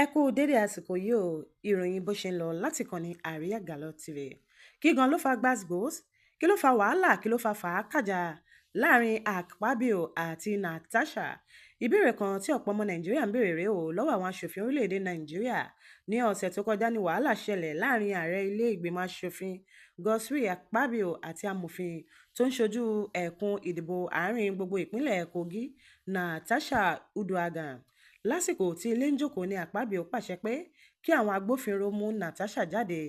Ẹ kú dédé àsìkò yìí o, ìròyìn bó ṣe ń lọ láti ìkànnì Àríyá Gàlọ́ TV. Kí gan ló fa gbàsgbòs? Kí ló fa wàhálà? Kí ló fa fàákàjà láàrin Akpabio àti Natasha? Ìbéèrè kan tí ọ̀pọ̀ ọmọ Nàìjíríà ń béèrè rèé o lọ́wọ́ àwọn aṣòfin orílẹ̀-èdè Nàìjíríà. Ní ọ̀sẹ̀ tó kọjá ní wàhálà ṣẹlẹ̀ láàrin ààrẹ ilé ìgbìmọ̀ aṣòfin Godswill Akpabio àti amòfin tó ń ṣojú ẹkùn ìdìbò àárín gbogbo ìpínlẹ̀ Kogi, Natasha Uduaghan. Lásìkò tí ilé ń jókòó ní Akpabio pàṣẹ pé kí àwọn agbófinró mú Natasha jáde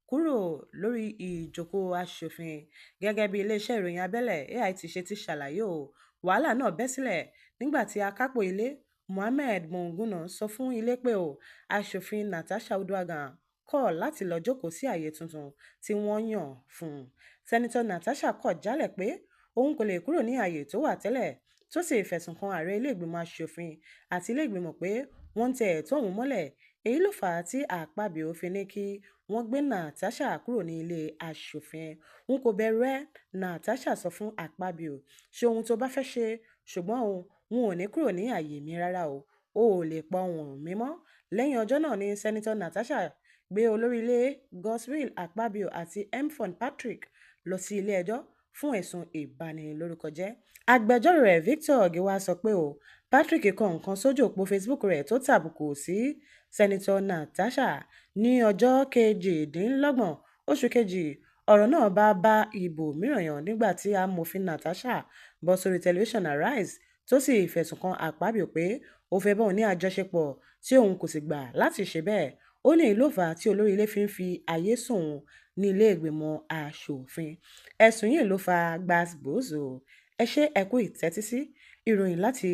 kúrò lórí ìjókòó aṣòfin. Gẹ́gẹ́ bí iléeṣẹ́ ìròyìn abẹ́lẹ̀ AIT ṣe ti ṣàlàyé o, wàhálà náà bẹ́ sílẹ̀ nígbà tí akápò ilé Mohammed Monguna sọ fún ilé pé aṣòfin Natasha Uduaghan kọ̀ láti lọ jókòó sí àyè tuntun tí wọ́n yàn fún un. Sẹ́nitọ́ Natasha kọ̀ jálẹ̀ pé òun kò lè kúrò ní àyè tó wà tẹ́lẹ̀, tó sì fẹ̀sùn kan ààrẹ ilé ìgbìmọ̀ aṣòfin àti ilé ìgbìmọ̀ pé wọ́n ń tẹ ẹ̀tọ́ òun mọ́lẹ̀. Èyí ló fà á tí Akpabio fi ní kí wọ́n gbé Natasha kúrò ní ilé aṣòfin. "N kò bẹ̀rù ẹ," Natasha sọ fún Akpabio. "Ṣe ohun tó bá fẹ́ ṣe, ṣùgbọ́n n ò ní kúrò ní àyè mi rárá o ò lè pa ohùn mi mọ́." Lẹ́yìn ọjọ́ náà ni Sẹ́nitọ́ Natasha gbé olórí ilé Godswill Akpabio àti Mfon Patrick lọ sí ilé ẹjọ́ fún ẹ̀sùn ìbanilórúkọjẹ́. Agbẹjọ́rò rẹ̀ Victor Ogiwa sọ pé Patrick kọ nǹkan sójú òpó Facebook rẹ̀ tó tàbùkù sí Sẹ́nitọ́ Natasha ní ọjọ́ 28 oṣù kejì. Ọ̀rọ̀ náà bá ibòmíràn yàn nígbà tí amòfin Natasha bọ́ sórí tẹlifíṣàn Arise tó sì fẹ̀sùn kan Akpabio pé ó fẹ́ bá òun ní àjọṣepọ̀ tí òun kò sì gbà láti ṣe bẹ́ẹ̀. Ó ní èyí ló fà á tí olórí ilé fi ń fi ayé sùn ní ilé ìgbìmọ̀ aṣòfin. Ẹ̀sùn yìí ló fa gbàsgbòs. Ẹ ṣé ẹ kú ìtẹ́tísí ìròyìn láti